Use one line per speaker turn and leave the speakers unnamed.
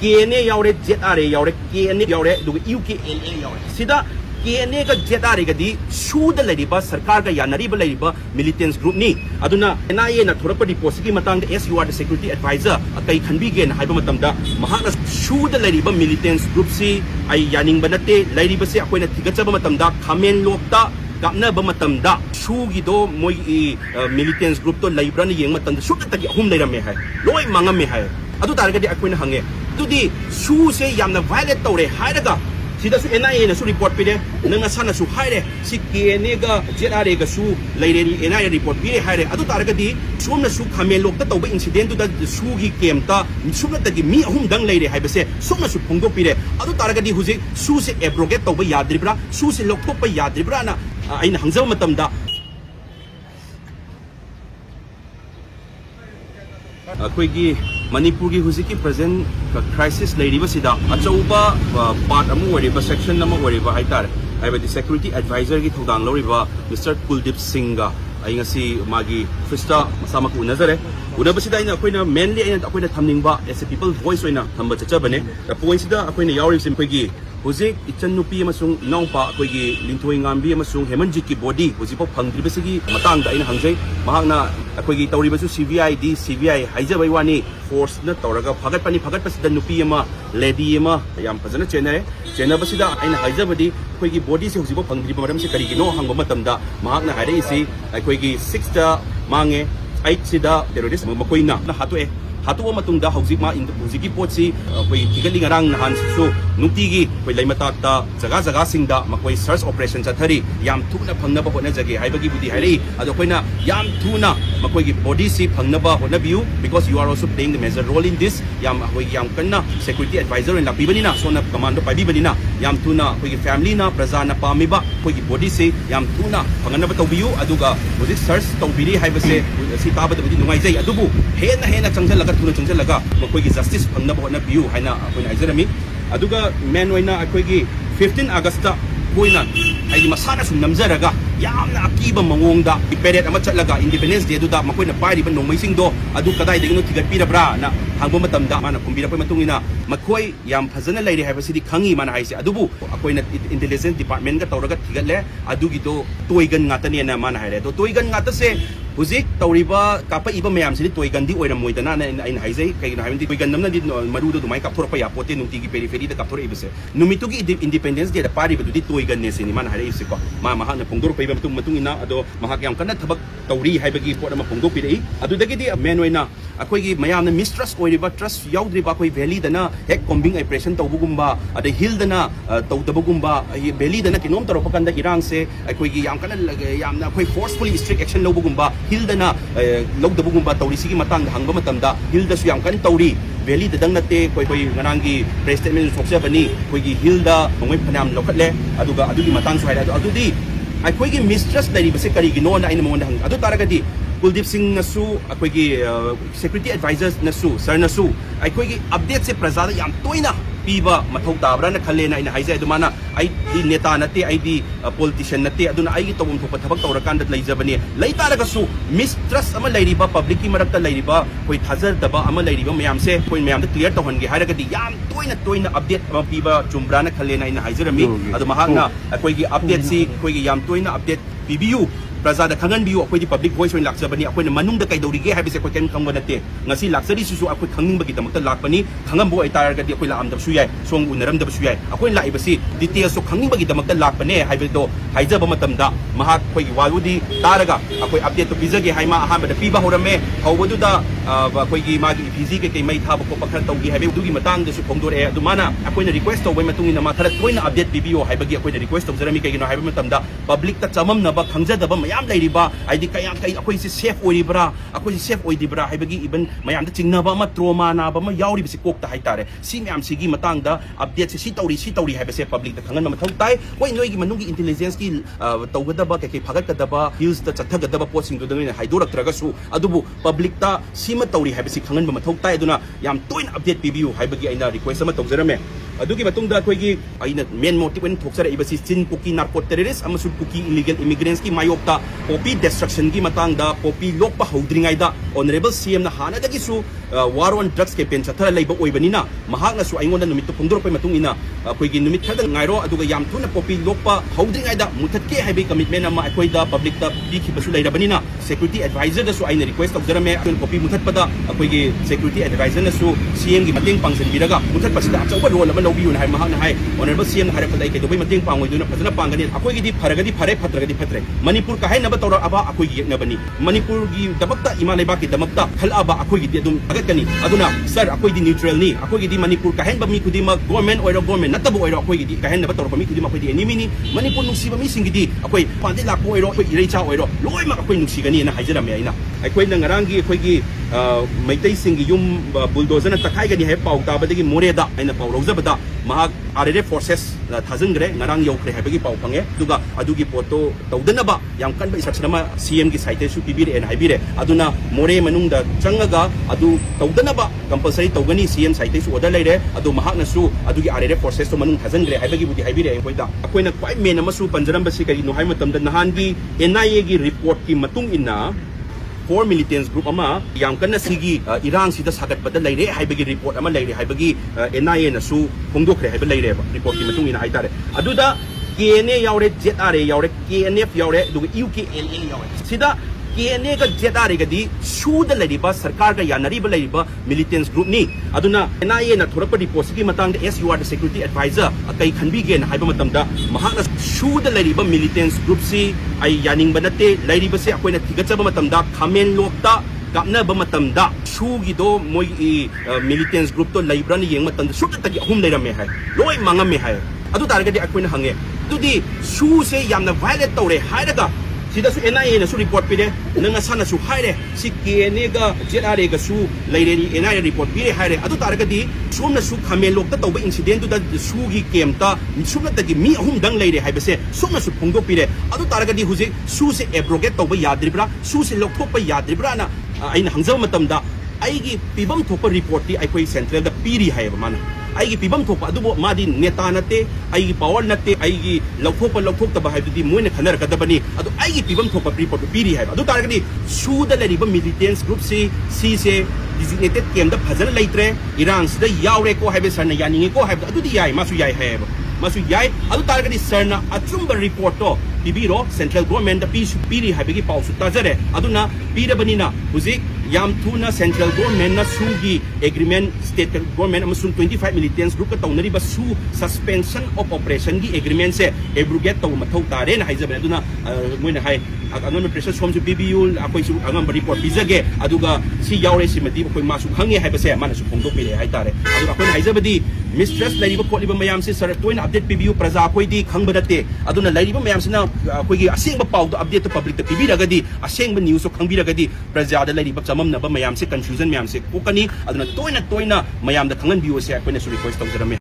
KNA yaure ZRA yaure KNA yaure duga UKLA yaure sida KNA ga ZRA ga di shoe da lariba sarkar ga yanari ba lariba militants group ni aduna NIA na thorapa report gi matang da SOO the security advisor akai khanbi ge na haiba matam da mahakna shoe da lariba militants group si ai yaning ba nate lariba se akoina thigachaba matam da khamen lokta kapna ba matam da shoe gi do moi militants group to laibra ni yeng matam da shoe ta gi hum leirame hai loi mangam me hai adu targa di akoina hange tudi shoe se yamna violate tawre hairaga sida su NIA na su report pide nanga sana su haire si KNA ga ZRA ga su laireni NIA report pide haire adu targa di somna su khamen lok ta tawba incident tu da su gi kem ta sumna ta gi mi ahum dang laire haibase somna su phongdo pide adu targa di huji su se abrogate tawba yadribra su se lokthok pa yadribra na aina hangjaw matam da akoigi Manipur ki huziki present crisis lairiba sida achauba part amu wariba section nama wariba haitar aibadi security advisor ki thodang loriba Mr. Kuldip Singh ga ai ngasi magi firsta masama ku nazare unaba sida ina akoina mainly ina akoina thamningba as a people voice oina thamba chacha bane the point sida akoina yauri sim pegi huzik ichan nupi amasung nongpa akoigi lintoi ngambi amasung hemanjit ki body huzipo phangdriba sigi matang da ina hangjai mahakna akoigi tawriba su CVI haijabai wani force na tawraga phagat pasida nupi ama lady ama yam phajana chena basida aina haijabadi akoigi body se huzipo phangdriba maram se karigi no hangba matamda mahakna haire isi akoigi 6 da mange 8 sida terrorist makoina na hatu matungda hauzik ma huziki potsi koi tigali ngarang nahan su nutigi koi laimata ta jaga singda makoi search operation chathari yam thuna phangna ba hona jage haibagi budi hairi ado koina yam thuna makoi gi body si phangna ba hona view because you are also playing the major role in this yam koi yam kanna security advisor in lapibani na sona commando pabi bani na yam thuna koi gi family na praja na pamiba koi gi body si yam thuna phangna ba tawbiu aduga huzik search tawbiri haibase si tabada budi nungai jai adubu hena changjalaga thuna chungjalaga makoigi justice phangna ba na view haina akoina aizarami aduga main oina akoigi 15 August koina ai masana su namjaraga yamna akiba mangongda period ama chatlaga independence day duda makoina pari ba nongmai singdo adu kadai degino tigat pirabra na hangba matamda mana kumbira pa matungina makoi yam phajana lairi haibasidi khangi mana haise adubu akoina intelligence department ga tawraga tigatle adugi do toigan ngatani na mana haire do toigan ngata se huzik tawriba kapa iba mayam sidi toigan di oiram moidana na ain haizai kaigina haimdi toigan namna di marudo dumai kapthora pa yapote nungtigi periphery da kapthora ibase numitugi independence day da pari ba di toigan ne sini mana haire ise ko ma mahana pongdor pa matung ina ado mahak yam kana thabak tawri haibagi pot ama pongdo pidei adu dagidi main oina akoigi mayamna mistrust oiriba trust yaudriba akoi valley dana hek combing operation tawbugumba ada hill dana tawdabugumba valley dana kinom taro pakanda irang se akoigi yam kana yamna akoi forcefully strict action lobugumba hill dana logdabugumba tawri sigi matang hangba matamda hill da su yam kan tawri valley da dang nate koi nganangi press statement sokse bani koigi hill da ngoi phanam lokatle aduga adugi matang su haida adudi akoigi mistrust lairiba se karigino na ina monda hang adu taragadi Kuldip Singh nasu akoigi security advisors nasu sir nasu akoigi update se prajada yam toina piba mathau tabra na khalle na ina haizai adumana ai di neta nate ai di politician nate aduna ai gi tawum thopa thabak tawrakan dat laijabani laitaraga su mistrust ama lairiba public ki marakta lairiba koi thajar daba ama lairiba mayam se koi mayam da clear tawhange hairaga di yam toina update ama piba chumbra na khalle na ina haizarami adu mahakna akoigi update si koigi yam toina update pibiu Praza da kangan biyu akwai di public voice oin laksa bani akwai na manung da kai daurige haibise akwai ken kangwa nate ngasi laksari susu akwai khangning bagi damakta lakpani khangam bo ai tar ga di akwai laam da suyai song unaram da suyai akwai lai basi details so khangning bagi damakta lakpane haibedo haijaba matamda mahak akwai waludi taraga akwai update to bizage haima ahamba da piba horame hawadu da akwai gi magi fizi ke kai mai thaba ko pakhan tawgi haibe dugi matang da su khongdore adumana akwai na request to bai matungi na ma thara toina update bibiyo haibagi akwai na request to zarami kai gino haibe matamda public ta chamam na ba khangja da ba mayam lairiba aidi kayam kai akwai si safe oiribra akwai si safe oidibra haibagi even mayam da chingnaba ma trauma na ba ma yauri bisi kokta haitare si mayam sigi matang da update si tauri haibase public da khangan ma thong tai koi noi gi manungi intelligence ki tawgada ba kai phagat ka da ba hills da chathaga da ba posting do dangina haidorak traga su adubu public ta sima tauri haibasi khangan ma thong tai aduna yam toin update pibiu haibagi aina request ma tawjarame ꯑꯗꯨꯒꯤ ꯃꯇꯨꯡꯗ ꯑꯩꯈꯣꯏꯒꯤ ꯑꯩꯅ ꯃꯦꯟ motive ꯑꯣꯏꯅ ꯊꯣꯛꯆꯔꯛꯏꯕꯁꯤ ꯆꯤꯟ ꯄꯣꯀꯤ narco ꯇꯦꯔरिꯁ ꯑꯃꯁꯨꯡ ꯄꯣꯀꯤ illegal ꯏꯃꯤꯒ꯭ꯔꯦꯟꯁꯀꯤ ꯃꯥꯌꯣꯛꯇ poppy ꯗꯦꯁꯇ꯭ꯔꯛꯁꯟꯒꯤ ꯃꯇꯥꯡꯗ poppy ꯂꯣꯛꯄ ꯍꯧꯗ꯭ꯔꯤꯉꯩꯗ ꯑꯣꯅꯔꯦꯕꯜ ꯁꯤएमꯅ ꯍꯥꯟꯅꯗꯒꯤꯁꯨ ꯋꯥꯔ ꯑꯣꯟ ꯗ꯭ꯔꯒꯁ ꯀꯦꯝꯄꯦꯟ ꯆꯠꯊꯔ ꯂꯩꯕ ꯑꯣꯏꯕꯅꯤꯅ ꯃꯍꯥꯛꯅꯁꯨ ꯑꯩꯉꯣꯟꯗ ꯅꯨꯃꯤꯠꯇꯨ ꯐꯣꯡꯗꯣꯔꯛꯄꯒꯤ ꯃꯇꯨꯡ ꯏꯟꯅ ꯑꯩꯈꯣꯏꯒꯤ ꯅꯨꯃꯤꯠ ꯈꯔꯗꯪ ꯉꯥꯏꯔꯣ ꯑꯗꯨꯒ ꯌꯥꯝ ꯊꯨꯅ ꯄꯣꯄꯤ ꯂꯣꯛꯄ ꯍꯧꯗ꯭ꯔꯤꯉꯩꯗ ꯃꯨꯊꯠꯀꯦ ꯍꯥꯏꯕꯒꯤ ꯀꯃꯤꯠꯃꯦꯟ ꯑꯃ ꯑꯩꯈꯣꯏꯗ ꯄꯕ꯭ꯂꯤꯛꯇ ꯄꯤꯈꯤꯕꯁꯨ ꯂꯩꯔꯕꯅꯤꯅ ꯁꯦꯀ꯭ꯌꯨꯔꯤꯇꯤ ꯑꯦꯗꯚꯥꯏꯖꯔꯗꯁꯨ ꯑꯩꯅ ꯔꯤꯀ꯭ꯋꯦꯁ ꯇꯧꯖꯔꯝꯃꯦ ꯄꯣꯄꯤ ꯃꯨꯊꯠꯄꯗ ꯑꯩꯈꯣꯏꯒꯤ ꯁꯦꯀ꯭ꯌꯨꯔꯤꯇꯤ ꯑꯦꯗꯚꯥꯏꯖꯔꯅꯁꯨ ꯁꯤएमꯒꯤ ꯃꯇꯦꯡ ꯄꯥꯡꯁꯤꯟꯕꯤꯔꯒ ꯃꯨꯊꯠꯄꯁꯤꯗ ꯑꯆꯧꯕ ꯔꯣꯜ ꯑꯃ ꯂꯧꯕꯤꯌꯨꯅ ꯍꯥꯏ ꯃꯍꯥꯛꯅ ꯍꯥꯏ ꯑꯣꯅꯔꯦꯕꯜ ꯁꯤएमꯅ ꯍꯥꯏꯔꯛꯄꯗ ꯑꯩ ꯀꯩꯗꯧꯕꯩ ꯃꯇꯦꯡ ꯄꯥꯡꯉꯣꯏꯗꯣꯏꯅꯣ ꯐꯖꯅ ꯄꯥꯡꯒꯅꯤ ꯑꯩꯈꯣꯏꯒꯤꯗꯤ ꯐꯔꯒꯗꯤ ꯐꯔꯦ ꯐꯠꯇ꯭ꯔꯒꯗꯤ ꯐꯠꯇ꯭ꯔꯦ ꯃꯅꯤꯄꯨꯔ ꯀꯥꯏꯍꯟꯅꯕ ꯇꯧꯔꯛꯑꯕ ꯑꯩꯈꯣꯏꯒꯤ ꯌꯦꯛꯅꯕꯅꯤ ꯃꯅꯤꯄꯨꯔꯒꯤꯗꯃꯛꯇ ꯏꯃꯥ ꯂꯩꯕꯥꯛꯀꯤꯗꯃꯛꯇ ꯈꯜꯂꯛꯑꯕ ꯑꯩꯈꯣꯏꯒꯤꯗꯤ ꯑꯗꯨꯝ ꯊꯥꯒꯠꯀꯅꯤ ꯑꯗꯨꯅ ꯁꯔ ꯑꯩꯈꯣꯏꯗꯤ ꯅ꯭ꯌꯨꯇ꯭ꯔꯦꯜꯅꯤ ꯑꯩꯈꯣꯏꯒꯤꯗꯤ ꯃꯅꯤꯄꯨꯔ ꯀꯥꯏꯍꯟꯕ ꯃꯤ ꯈꯨꯗꯤꯡꯃꯛ ꯒꯣꯔꯃꯦꯟ ꯑꯣꯏꯔꯣ ꯒꯣꯔꯃꯦꯟ ꯅꯠꯇꯕ ꯑꯣꯏꯔꯣ ꯑꯩꯈꯣꯏꯒꯤꯗꯤ ꯀꯥꯏꯍꯟꯅꯕ ꯇꯧꯔꯛꯄ ꯃꯤ ꯈꯨꯗꯤꯡꯃꯛ ꯑꯩꯈꯣꯏꯗꯤ ꯑꯦꯅꯤꯃꯤꯅꯤ ꯃꯅꯤꯄꯨꯔ ꯅꯨꯡꯁꯤꯕ ꯃꯤꯁꯤꯡꯒꯤꯗꯤ ꯑꯩꯈꯣꯏ ꯄꯥꯟꯗꯩ ꯂꯥꯛꯄ ꯑꯣꯏꯔꯣ ꯑꯩꯈꯣꯏ ꯏꯔꯩꯆꯥ ꯑꯣꯏꯔꯣ ꯂꯣꯏꯅꯃꯛ ꯑꯩꯈꯣꯏ ꯅꯨꯡꯁꯤꯒꯅꯤꯅ ꯍꯥꯏꯖꯔꯝꯃꯦ ꯑꯩꯈꯣꯏꯅ ꯉꯔꯥꯡꯒꯤ ꯑꯩꯈꯣꯏꯒꯤ ꯃꯩꯇꯩꯁꯤꯡꯒꯤ ꯌꯨꯝ ꯕꯨꯜꯗꯣꯖꯔꯅ ꯇꯛꯈꯥꯏꯒꯅꯤ ꯍꯥꯏꯕ ꯄꯥꯎ ꯇꯥꯕꯗꯒꯤ ꯃꯣꯔꯦꯗ ꯑꯩꯅ ꯄꯥꯎ ꯂꯧꯖꯕꯗ ꯃꯍꯥꯛ RRF ꯐꯣꯔꯁꯦꯁ ꯊꯥꯖꯤꯟꯈ꯭ꯔꯦ ꯉꯔꯥꯡ ꯌꯧꯈ꯭ꯔꯦ ꯍꯥꯏꯕꯒꯤ ꯄꯥꯎ ꯐꯪꯉꯦ ꯑꯗꯨꯒ ꯑꯗꯨꯒꯤ ꯄꯣꯠꯇꯣ ꯇꯧꯗꯅꯕ ꯌꯥꯝ ꯀꯟꯕ ꯏꯟꯁꯇ꯭ꯔꯛꯁꯟ ꯑꯃ CMꯒꯤ ꯁꯥꯏꯠꯇꯁꯨ ꯄꯤꯕꯤꯔꯛꯑꯦꯅ ꯍꯥꯏꯕꯤꯔꯦ ꯑꯗꯨꯅ ꯃꯣꯔꯦ ꯃꯅꯨꯡꯗ ꯆꯪꯉꯒ ꯑꯗꯨ ꯇꯧꯗꯅꯕ ꯀꯝꯄꯜꯁꯔꯤ ꯇꯧꯒꯅꯤ CM ꯁꯥꯏꯠꯇꯁꯨ ꯑꯣꯔꯗꯔ ꯂꯩꯔꯦ ꯑꯗꯨ ꯃꯍꯥꯛꯅꯁꯨ ꯑꯗꯨꯒꯤ RRF ꯐꯣꯔꯁꯦꯁꯇꯣ ꯃꯅꯨꯡ ꯊꯥꯖꯤꯟꯈ꯭ꯔꯦ ꯍꯥꯏꯕꯒꯤꯕꯨꯗꯤ ꯍꯥꯏꯕꯤꯔꯛꯑꯦ ꯑꯩꯈꯣꯏꯅ ꯈ꯭ꯋꯥꯏ ꯃꯦꯟ ꯑꯃꯁꯨ ꯄꯟꯖꯔꯝꯕꯁꯤ ꯀꯔꯤꯅꯣ ꯍꯥꯏꯕ ꯃꯇꯝꯗ ꯅꯍꯥꯟꯒꯤ NIAꯒꯤ ꯔꯤꯄꯣꯔꯠꯀꯤ ꯃꯇꯨꯡ ꯏꯟꯅ 4 militants group ama yam kanna sigi Iran sida sagat bada leire haibagi report ama leire haibagi NIA na su phongdokre haiba leire report ki matung ina haitare aduda KNA yaure ZRA yaure KNF yaure duga UKLA yaure sida KNA ga ZRA ga di su da leriba sarkar ga yanariba leriba militants group ni aduna NIA na thorapa report sigi matang da SUR the security advisor akai khanbi ge na haiba matam da mahakna su da leriba militants group si ai yaning banate leriba se akoina thigachaba matam da khamen lokta kapnaba matam da su gi do moi militants group to laibra ni yeng matam da su ta gi ahum leirame hai loi mangame hai adu targadi akoina hange tudi su se yamna violate tawre hairaga sidasu NIA na su report pide nanga sana su haire si KNA ga ZRA ga su leire ni NIA report pide haire adu targadi somna su khamen lokta tawba incident du da su gi kemta sumna tagi mi ahum dang leire haibase somna su phongdo pide adu targadi huji su se abrogate tawba yadribra su se lokthokpa yadribra na aina hangjaw matamda aigi pibam thokpa report ti aikoi central da piri haiba mana aigi pibam thokpa adubo madi neta nate aigi power nate aigi lokthokta ba haibdi moine khanar kadabani adu aigi pibam thokpa report piri haiba adu targadi su da leriba militants group si se designated kem da phajana leitre Iran sida yaure ko haibe sarna yaninge ko haiba adu di yai masu yai haiba masu yai adu targadi sarna achumba report to bibiro central government da piri haibegi pausu tajare aduna pirabanina huzik yam thuna central government na sugi agreement state government amasung 25 militants group ka tawnari ba su suspension of operation gi agreement se abrogate taw mathau tare na haijabe aduna moina hai angam pressure som su BBU akoi su angam report bizage aduga si yaure si madi akoi masu khange haiba se mana su phongdo pire hai tare adu akoi haijabadi mistress lariba kholiba mayam se sar toina update PBU praja akoi di khangba date aduna lariba mayam sina akoi gi asengba paw to update to public to PB ragadi asengba news so khangbi ragadi praja da lariba chamam na ba mayam se confusion mayam se kokani aduna toina mayam da khangan biu se akoi na su request tawjarame